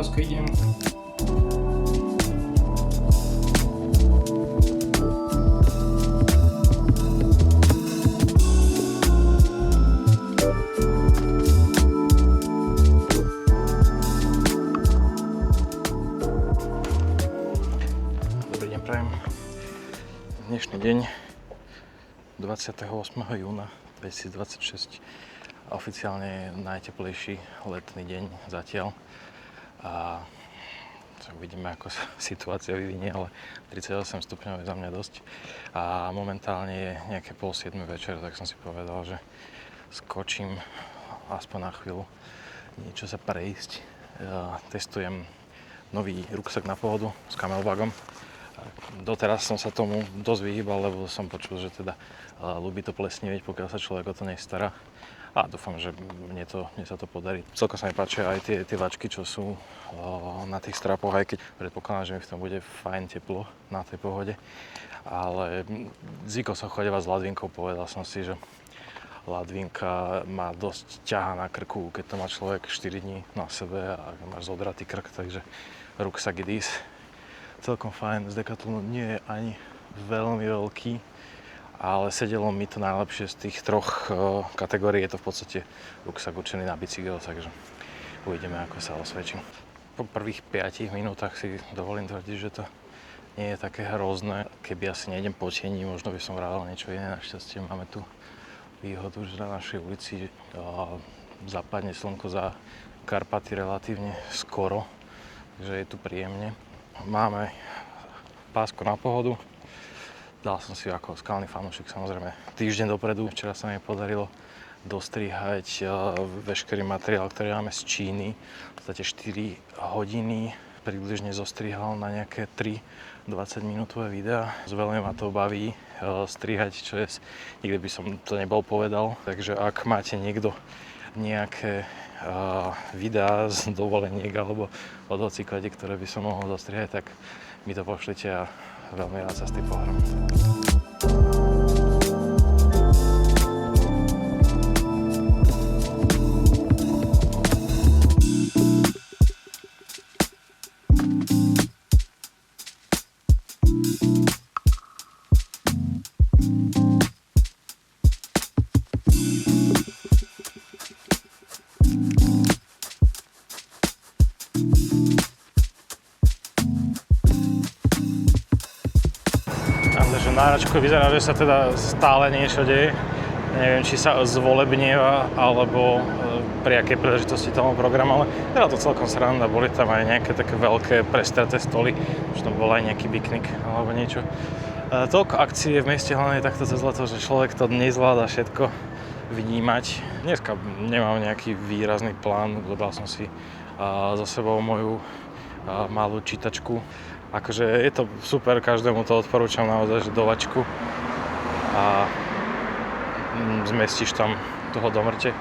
Lásko, idem. Dobrý deň, prajem. Dnešný deň, 28. júna 2026. Oficiálne je najteplejší letný deň zatiaľ. A uvidíme, ako sa situácia vyvinie, ale 38 stupňov je za mňa dosť. A momentálne je nejaké 6:30 večer, tak som si povedal, že skočím aspoň na chvíľu niečo sa prejsť. Testujem nový ruksak na pohodu s Camelbagom. Doteraz som sa tomu dosť vyhýbal, lebo som počul, že teda ľúbi to plesniveť, pokiaľ sa človek o to nestará. A dúfam, že mne sa to podarí. Celkom sa mi páčia aj tie vačky, čo sú na tých strapoch, aj keď predpokladám, že mi v tom bude fajn teplo na tej pohode. Ale zvykol som chodevať s ladvinkou, povedal som si, že ladvinka má dosť ťaha na krku, keď to má človek 4 dní na sebe a máš zodratý krk, takže ruksak it is. Celkom fajn, z Decathlonu nie je ani veľmi veľký, ale sedelo mi to najlepšie z tých troch kategórií. Je to v podstate ruksak určený na bicykel, takže uvidíme, ako sa osvedčí. Po prvých 5 minútach si dovolím tvrdiť, že to nie je také hrozné. Keby asi nejdem po tieni, možno by som vrával niečo iné. Našťastie máme tu výhodu, že na našej ulici zapadne slnko za Karpaty relatívne skoro, takže je tu príjemne. Máme pásko na pohodu. Dal som si ako skalný fanúšik samozrejme týždeň dopredu. Včera sa mi podarilo dostrihať veškerý materiál, ktorý máme z Číny. V podstate 4 hodiny približne zostrihal na nejaké 3 20-minútové videá. Veľmi ma to baví strihať, čo je, nikdy by som to nebol povedal. Takže ak máte niekto nejaké videá z dovoleniek alebo od hocyklade, ktoré by som mohol dostrihať, tak mi to pošlite a veľmi rád sa s tým pohrám. Náračko vyzerá, že sa teda stále niečo deje. Neviem, či sa zvolebnieva, alebo pri akej príležitosti tomu program, ale teda to celkom sranda. Boli tam aj nejaké také veľké prestraté stoly, že tam bol aj nejaký piknik alebo niečo. Toľko akcie v meste hlavne je takto cez leto, že človek to nezvláda všetko vnímať. Dneska nemám nejaký výrazný plán, zobral som si so sebou moju malú čítačku. Akože je to super, každému to odporúčam naozaj, že do vačku a zmestíš tam toho do mŕte.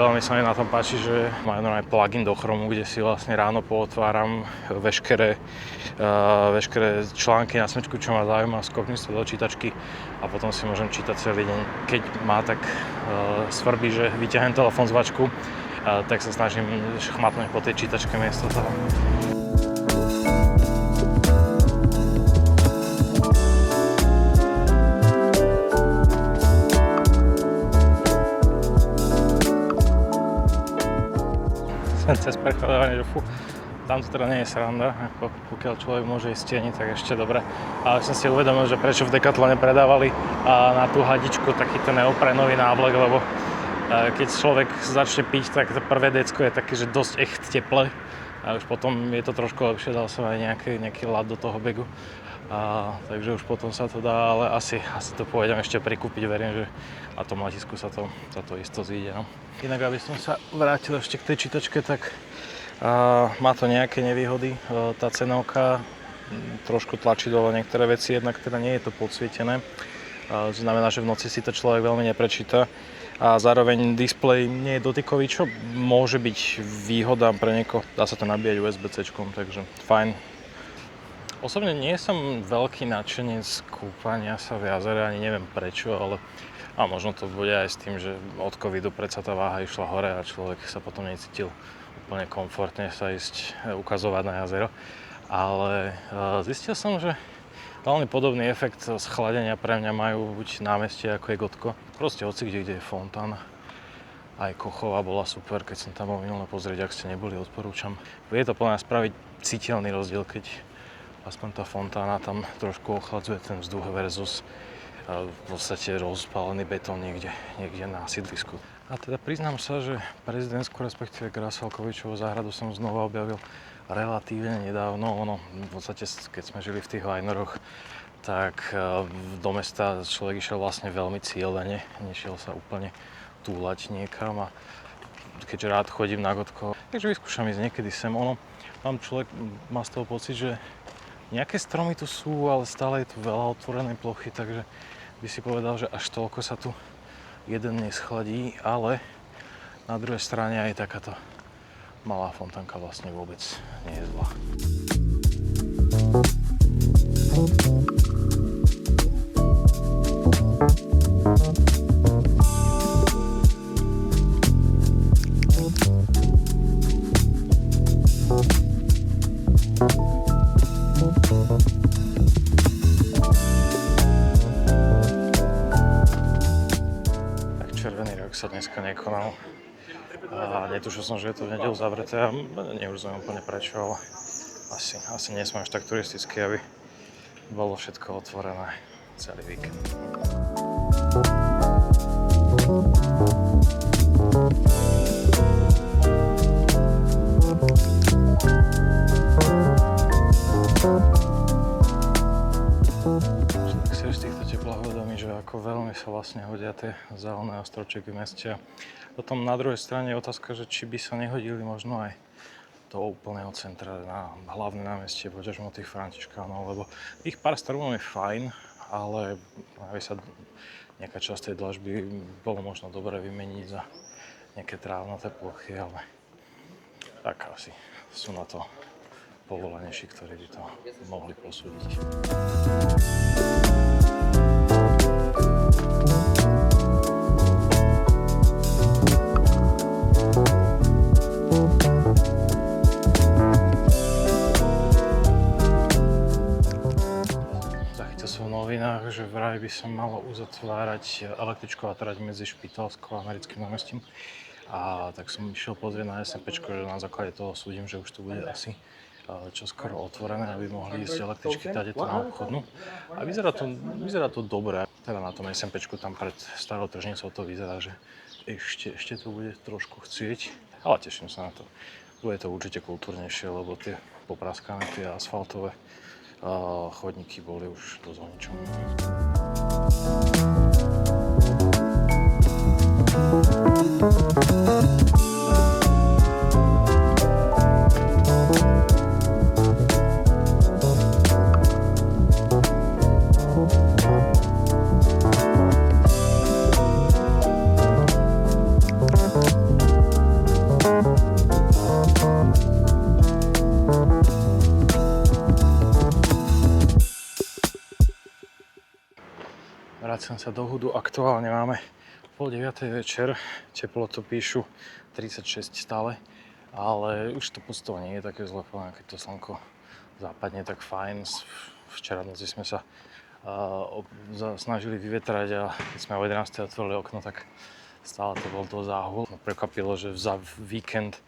Veľmi sa mi na tom páči, že majú aj plugin do Chromu, kde si vlastne ráno pootváram veškeré články na smečku, čo ma zaujíma, skoknem sa do čítačky a potom si môžem čítať celý deň. Keď má tak svrbí, že vyťahnem telefón z vačku, tak sa snažím chmatnúť po tej čítačke miesto toho. Cez prechádzanie, že tam to teda nie je sranda, pokiaľ človek môže ísť tieni, tak ešte dobre. Ale som si uvedomil, že prečo v Decathlone predávali na tú hadičku taký ten neoprenový návlek, lebo keď človek začne piť, tak to prvé decko je také, že dosť echt teple a už potom je to trošku lepšie, dal som aj nejaký ľad do toho begu. Takže už potom sa to dá, ale asi to pôjdem ešte prikúpiť, verím, že na tom letisku sa to isto zíde. No. Inak, aby som sa vrátil ešte k tej čítačke, tak má to nejaké nevýhody. Tá cenovka trošku tlačí dole niektoré veci, jednak teda nie je to podsvietené. To znamená, že v noci si to človek veľmi neprečíta. A zároveň displej nie je dotykový, čo môže byť výhoda pre niekoho. Dá sa to nabíjať USB-C-čkom, takže fajn. Osobne nie som veľký nadšenec kúpania sa v jazere, ani neviem prečo, ale možno to bude aj s tým, že od covidu predsa tá váha išla hore a človek sa potom necítil úplne komfortne sa ísť ukazovať na jazero. Ale zistil som, že veľmi podobný efekt schladenia pre mňa majú buď námestie ako je Gotko. Proste hocikde, kde je fontána. Aj Kochová bola super, keď som tam bol minulé pozrieť, ak ste neboli, odporúčam. Je to podľa mňa spraviť citeľný rozdiel, keď aspoň tá fontána tam trošku ochladzuje ten vzduch versus v podstate rozpálený betón niekde na sídlisku. A teda priznám sa, že prezidentskú, respektíve Grasalkovičovú záhradu som znova objavil relatívne nedávno. V podstate, keď sme žili v tých Vajnoroch, tak do mesta človek išiel vlastne veľmi cieľene, nešiel sa úplne túlať niekam a keďže rád chodím na Gotko, takže vyskúšam ísť niekedy sem. Človek má z toho pocit, že nejaké stromy tu sú, ale stále je tu veľa otvorenej plochy, takže by si povedal, že až toľko sa tu jeden neschladí, ale na druhej strane aj takáto malá fontánka vlastne vôbec nie je zlá. Sa dneska nekonal a netušil som, že je to v nedeľu zavreté a nerozumiem úplne prečo, ale asi nie som až tak turistický, aby bolo všetko otvorené celý víkend. Ako veľmi sa vlastne hodia tie zelené ostročky v meste. Potom na druhej strane je otázka, že či by sa nehodili možno aj do úplného centra na hlavné námestie, poďažmo tých Františkánov, lebo ich pár stromov je fajn, ale aby sa nejaká časť tej dlažby bolo možno dobre vymeniť za nejaké trávnaté plochy, ale tak asi sú na to povolanejší, ktorí by to mohli posúdiť. Že vraj by sa malo uzatvárať električková trať medzi Špitálskou a Americkým námestím. A tak som išiel pozrieť na SNPčko, že na základe toho súdim, že už to bude asi čoskoro otvorené, aby mohli ísť električky tádeto na obchodnú. A vyzerá to dobre. Teda na tom SNPčku tam pred starou tržnicou to vyzerá, že ešte to bude trošku chcieť. Ale teším sa na to. Bude to určite kultúrnejšie, lebo tie popraskané, tie asfaltové chodníky boli už dosť o ničom. Vraciam sa do Hudu, aktuálne máme 8:30 večer, teplotu píšu 36 stále, ale už to pocitovo nie je také zle, keď to slnko západne, tak fajn. Včera noci sme sa snažili vyvetrať a keď sme o 11:00 otvorili okno, tak stále to bol dosť záhul. Prekvapilo, že za víkend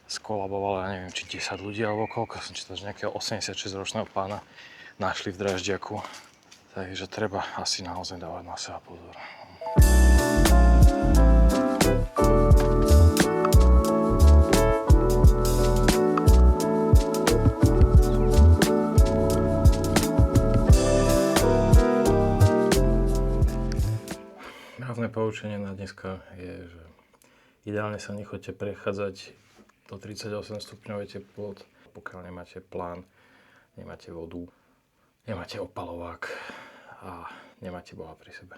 skolabovalo, ja neviem, či 10 ľudí alebo koľko, som čítal, že nejakého 86-ročného pána našli v Dražďaku. Takže treba asi naozaj dávať na seba pozor. Hlavné poučenie na dneska je, že ideálne sa nechoďte prechádzať do 38 stupňovej teplot, pokiaľ nemáte plán, nemáte vodu, nemáte opalovák a nemáte Boha pri sebe.